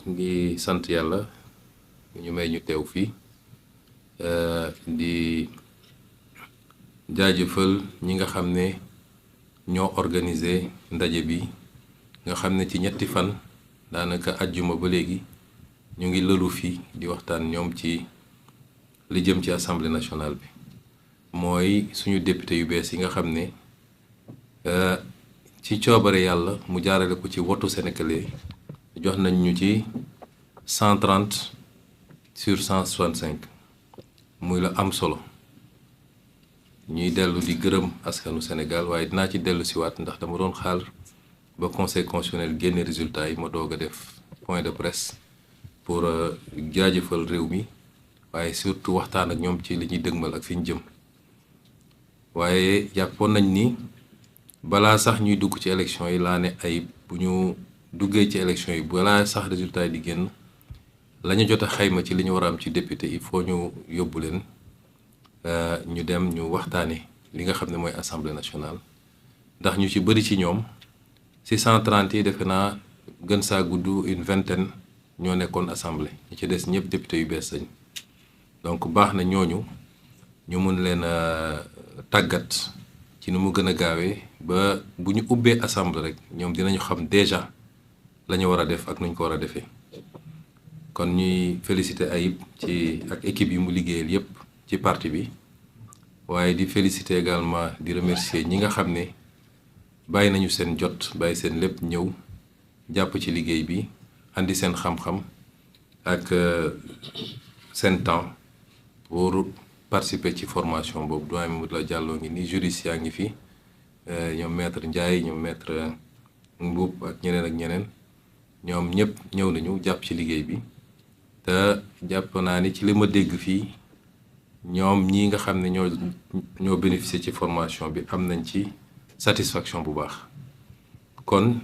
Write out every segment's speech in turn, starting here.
ngi sant yàlla ñu may ñu teew fii di jaajëfal ñi nga xam ne ñoo organiser ndaje bi nga xam ne ci ñetti fan daanaka àjjuma ba léegi ñu ngi lëlu fii di waxtaan ñoom ci li jëm ci assemblée nationale bi mooy suñu député yu bees yi nga xam ne ci coobare yàlla mu jaarale ko ci wotu sénégalais jox nañ ñu ci 130 sur 165 muy la am solo ñuy dellu di gërëm askanu Sénégal waaye dinaa ci dellu siwaat ndax dama doon xaar ba conseil constitutionnel génne résultat yi ma doog a def point de presse pour jaajëfal réew mi waaye surtout waxtaan ak ñoom ci li ñuy dëgmal ak fi ñu jëm waaye jàppoon nañ ni balaa sax ñuy dugg ci élection yi laa ne ay bu ñu duggee ci élection yi balaa sax résultat yi di génn la ñu jot a xayma ci li ñu war a am ci député il faut ñu yóbbu leen ñu dem ñu waxtaane li nga xam ne mooy assemblée nationale ndax ñu ci bëri ci ñoom ci 130 yi defe naa gën saa gudd une vingtaine ñoo nekkoon assemblée ñi ci des ñëpp député yu bees lañ donc baax na ñooñu ñu mun leen a tàggat ci nu mu gën a gaawee ba bu ñu ubbee assemblée rek ñoom dinañu xam déjà la ñu war a def ak nuñ ko war a defee kon ñuy féliciter Ayib ci ak équipe yi mu liggéeyal yépp ci parti bi waaye di féliciter également di remercier ñi nga xam ne bàyyi nañu seen jot bàyyi seen lépp ñëw jàpp ci liggéey bi andi seen xam-xam ak seen temps pour participer ci formation boobu doyen Mamadou Diallo ngi ni juriste yaa ngi fi ñoom maître Ndiaye ñoom maître Mboup ak ñeneen ñoom ñëpp ñëw nañu jàpp ci liggéey bi te jàpp naa ni ci li ma dégg fii ñoom ñii nga xam ne ñoo bénéficier ci formation bi am nañ ci satisfaction bu baax kon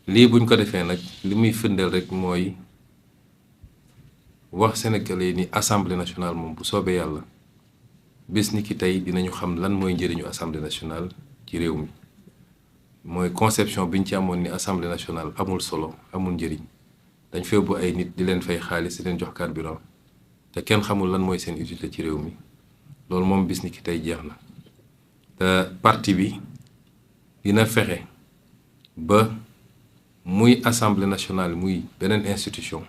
lii buñ ko defee nag li muy firndeel rek mooy wax Sénégalais ni assemblée nationale moom bu soobee yàlla bis ni ki tey dinañu xam lan mooy njëriñu assemblée nationale ci réew mi mooy conception bi ñu ci amoon ni assemblée nationale amul solo amul njëriñ dañ fa yóbbu ay nit di leen fay xaalis di leen jox carburant te kenn xamul lan mooy seen utilité ci réew mi loolu moom bis ni ki tey jeex na te parti bi dina fexe ba muy assemblée nationale muy beneen institution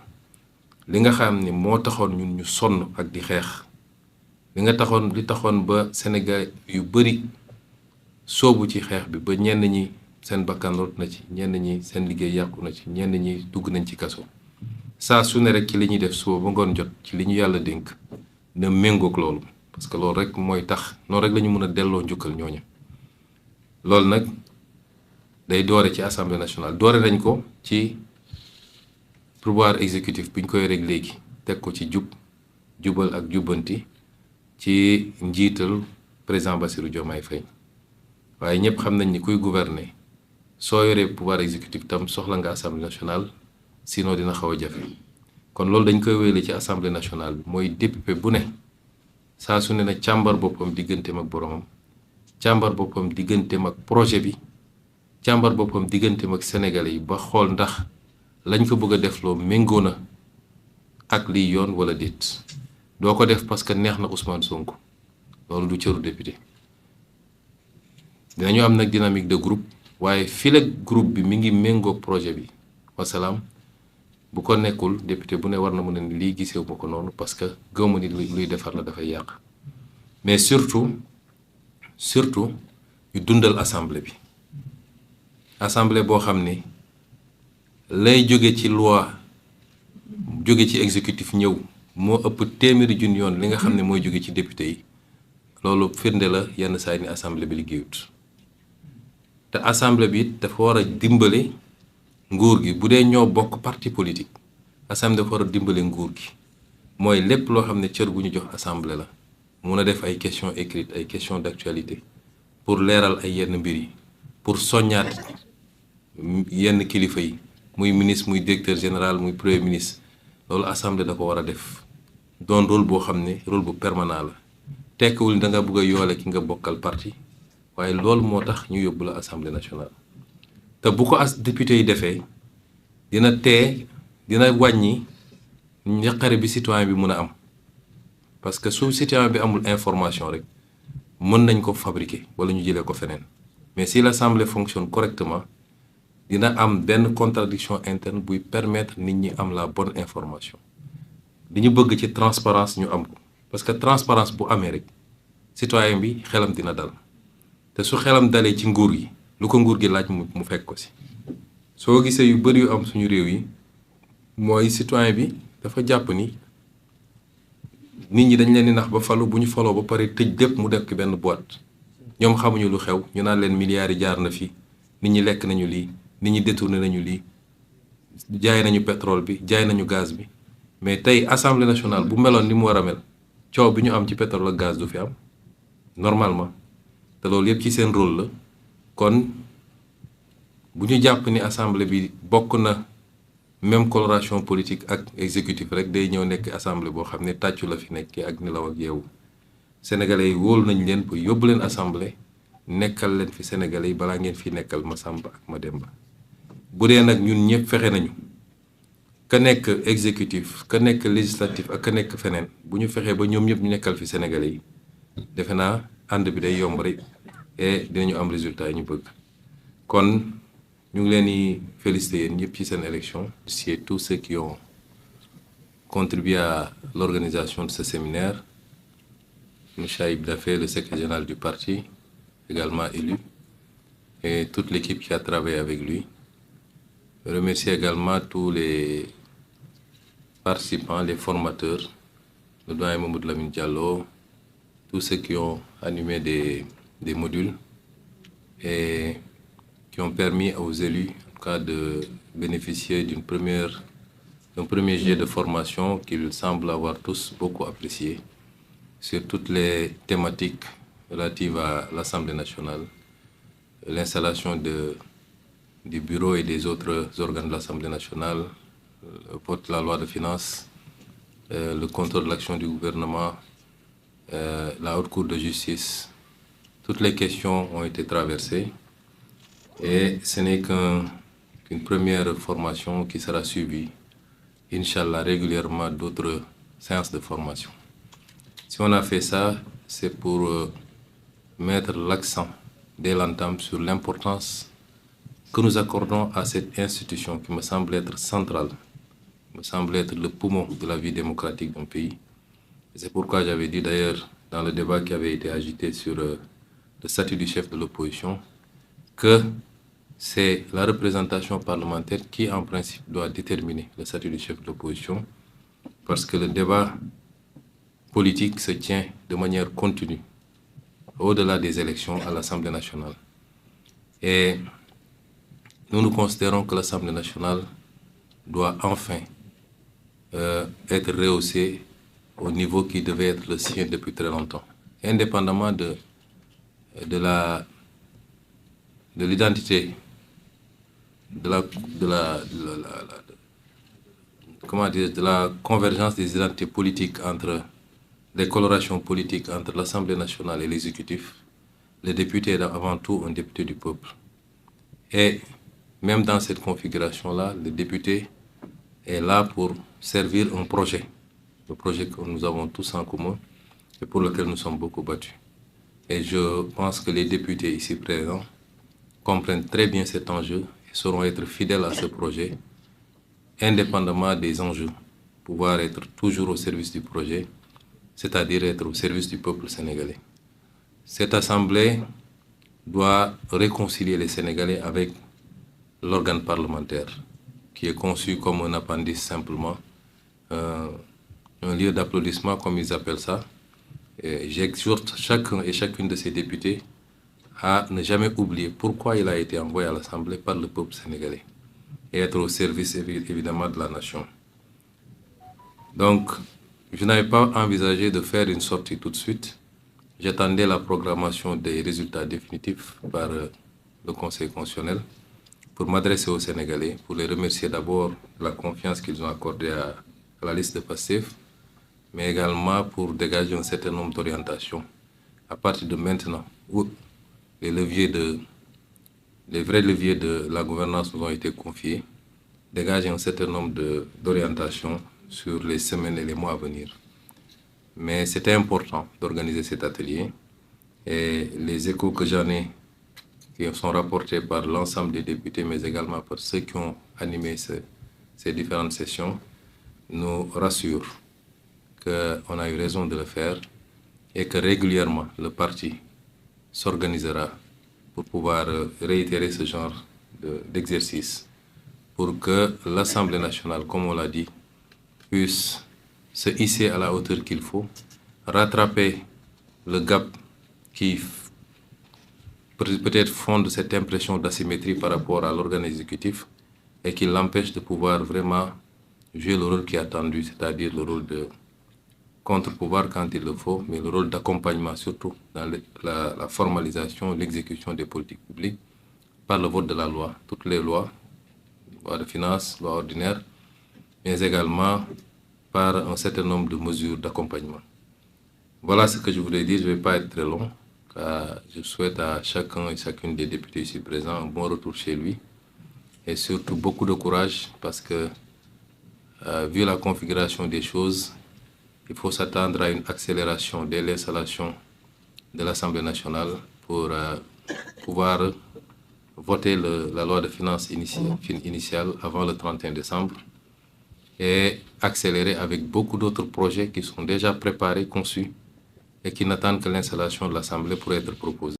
li nga xam ni moo taxoon ñun ñu sonn ak di xeex li taxoon ba Sénégal yu bari soobu ci xeex bi ba ñenn ñi seen bakkan rot na ci ñenn ñi seen liggéey yàqu na ci ñenn ñi dugg nañ ci kaso saa su ne rek ci li ñuy def suba ba ngoon jot ci li ñu yàlla dénk na méngoog loolu parce que loolu rek mooy tax noonu rek la ñu mën a delloo njukkal ñooñu loolu nag day doore ci assemblée nationale doore nañ ko ci pouvoir exécutif bi ñu koy rek léegi teg ko ci jubal ak jubbanti ci njiital président Bassirou Diomaye Faye waaye ñëpp xam nañ ni kuy gouverner soo yoree pouvoir exécutif tam soxla nga assemblée nationale sinon dina xaw a jafe kon loolu dañ koy wéyale ci assemblée nationale bi mooy député bu ne saa su ne na càmbar boppam digganteem ak boromam càmbar boppam digganteem ak projet bi càmbar boppam digganteem ak sénégalais yi ba xool ndax lañ ko bëgg a def loo méngoo na ak liy yoon wala déet doo ko def parce que neex na Ousmane Sonko loolu du cëru député dinañu am nag dynamique de groupe waaye file groupe bi mi ngi méngoog projet bi wasalaam bu ko nekkul député bu ne war na mën a ni lii gisewu ma ko noonu parce que gëwma ni luy defar la dafay yàq mais surtout ñu dundal assemblée bi assemblée boo xam ni lay jóge ci loi jóge ci exécutif ñëw moo ëpp téeméeri junni yoon li nga xam ne mooy jóge ci député yi loolu firnde la yenn saa yi ni assemblée bi liggéeyut te assemblée bi it dafa war a dimbale nguur gi bu dee ñoo bokk parti politique assemblée dafa war a dimbale nguur gi mooy lépp loo xam ne cër gu ñu jox assemblée la mun a def ay questions écrites ay questions d'actualité pour leeral ay yenn mbir yi pour soññaat yenn kilifa yi muy ministre muy directeur général muy premier ministre loolu assemblée da ko war a def doon rôle boo xam ne rôle bu permanent la tekkiwul da nga bëgg a yoole ki nga bokkal parti waaye loolu moo tax ñu yóbbu la assemblée nationale te bu ko député yi defee dina tee dina wàññi njaqare bi citoyen bi mën a am parce que su citoyen bi amul information rek mën nañ ko fabriquer wala ñu jëlee ko feneen mais si l'Assemblée fonctionne correctement dina am benn contradiction interne buy permettre nit ñi am la bonne information li ñu bëgg ci transparence ñu am ko parce que transparence bu amee rek citoyen bi xelam dina dal te su xelam dalee ci nguur gi lu ko nguur gi laaj mu fekk ko si soo gisee yu bëri yu am suñu réew yi mooy citoyen bi dafa jàpp ni nit ñi dañ leen di nax ba falu bu ñu faloo ba pare tëj lépp mu def ki benn boîte ñoom xamuñu lu xew ñu naan leen milliards yi jaar na fi nit ñi lekk nañu lii nit ñi détourné nañu lii jaay nañu pétrole bi jaay nañu gaz bi mais tey assemblée nationale bu meloon ni mu war a mel coow bi ñu am ci pétrole ak gaz du fi am normalement te loolu yëpp ci seen rôle la kon bu ñu jàpp ni assemblée bi bokk na même coloration politique ak exécutif rek day ñëw nekk assemblée boo xam ne tàccu la fi nekkee ak nelaw ak yeewu sénégalais yi wóolu nañ leen ba yóbbu leen assemblée nekkal leen fi sénégalais yi balaa ngeen fi nekkal ma Samba ak ma Demba bu dee nag ñun ñëpp fexe nañu ka nekk exécutif ka nekk législatif ak ka nekk feneen bu ñu fexee ba ñoom ñëpp ñu nekkal fi sénégalais yi defe naa ànd bi day yomb rek et dinañu am résultat yi ñu bëgg kon ñu ngi leen di féliciter yéen ñëpp ci seen élection. C'est tous ceux qui ont contribué à l'organisation de ce séminaire. M. Aïb Dafé, le secrétaire général du parti, également élu, et toute l'équipe qui a travaillé avec lui. Je remercie également tous les participants, les formateurs, le doyen Mamadou Lamine Diallo, tous ceux qui ont animé des modules et qui ont permis aux élus, en tout cas, de bénéficier d'un premier jet de formation qu'ils semblent avoir tous beaucoup apprécié sur toutes les thématiques relatives à l'Assemblée nationale, l'installation du bureau et des autres organes de l'Assemblée nationale, le vote de la loi de finances, le contrôle de l'action du gouvernement, la haute cour de justice. Toutes les questions ont été traversées. Et ce n'est qu'une première formation qui sera suivie, Inch'Allah, régulièrement d'autres séances de formation. Si on a fait ça, c'est pour mettre l'accent dès l'entame sur l'importance que nous accordons à cette institution qui me semble être centrale, me semble être le poumon de la vie démocratique d'un pays. Et c'est pourquoi j'avais dit d'ailleurs dans le débat qui avait été agité sur le statut du chef de l'opposition que c'est la représentation parlementaire qui, en principe, doit déterminer le statut du chef de l'opposition, parce que le débat politique se tient de manière continue, au-delà des élections à l'Assemblée nationale. Et nous considérons que l'Assemblée nationale doit enfin être rehaussée au niveau qui devait être le sien depuis très longtemps, indépendamment de l'identité, de la convergence des identités politiques entre les colorations politiques entre l'Assemblée nationale et l'exécutif. Le député est avant tout un député du peuple. Et même dans cette configuration-là, le député est là pour servir un projet, le projet que nous avons tous en commun et pour lequel nous sommes beaucoup battus. Et je pense que les députés ici présents comprennent très bien cet enjeu et sauront être fidèles à ce projet, indépendamment des enjeux, pouvoir être toujours au service du projet, c'est-à-dire être au service du peuple sénégalais. Cette assemblée doit réconcilier les Sénégalais avec l'organe parlementaire, qui est conçu comme un appendice simplement, un lieu d'applaudissement comme ils appellent ça. J'exhorte chacun et chacune de ces députés à ne jamais oublier pourquoi il a été envoyé à l'Assemblée par le peuple sénégalais et être au service évidemment de la nation. Donc, je n'avais pas envisagé de faire une sortie tout de suite. J'attendais la programmation des résultats définitifs par le Conseil constitutionnel pour m'adresser aux Sénégalais, pour les remercier d'abord de la confiance qu'ils ont accordée à la liste de PASTEF, mais également pour dégager un certain nombre d'orientations à partir de maintenant où les vrais leviers de la gouvernance nous ont été confiés dégage un certain nombre d'orientations sur les semaines et les mois à venir. Mais c'était important d'organiser cet atelier et les échos que j'en ai, qui sont rapportés par l'ensemble des députés, mais également par ceux qui ont animé ces différentes sessions, nous rassurent qu'on a eu raison de le faire et que régulièrement le parti s'organisera pour pouvoir réitérer ce genre d'exercice pour que l'Assemblée nationale, comme on l'a dit, puisse se hisser à la hauteur qu'il faut, rattraper le gap qui peut-être fonde cette impression d'asymétrie par rapport à l'organe exécutif et qui l'empêche de pouvoir vraiment jouer le rôle qui est attendu, c'est-à-dire le rôle de contre-pouvoir quand il le faut, mais le rôle d'accompagnement surtout dans la formalisation, l'exécution des politiques publiques par le vote de la loi. Toutes les lois, loi de finances, loi ordinaire, mais également par un certain nombre de mesures d'accompagnement. Voilà ce que je voulais dire, je ne vais pas être très long, car je souhaite à chacun et chacune des députés ici présents un bon retour chez lui et surtout beaucoup de courage parce que, vu la configuration des choses, il faut s'attendre à une accélération dès l'installation de l'Assemblée nationale pour pouvoir voter la loi de finances initiale avant le 31 décembre et accélérer avec beaucoup d'autres projets qui sont déjà préparés, conçus et qui n'attendent que l'installation de l'Assemblée pour être proposés.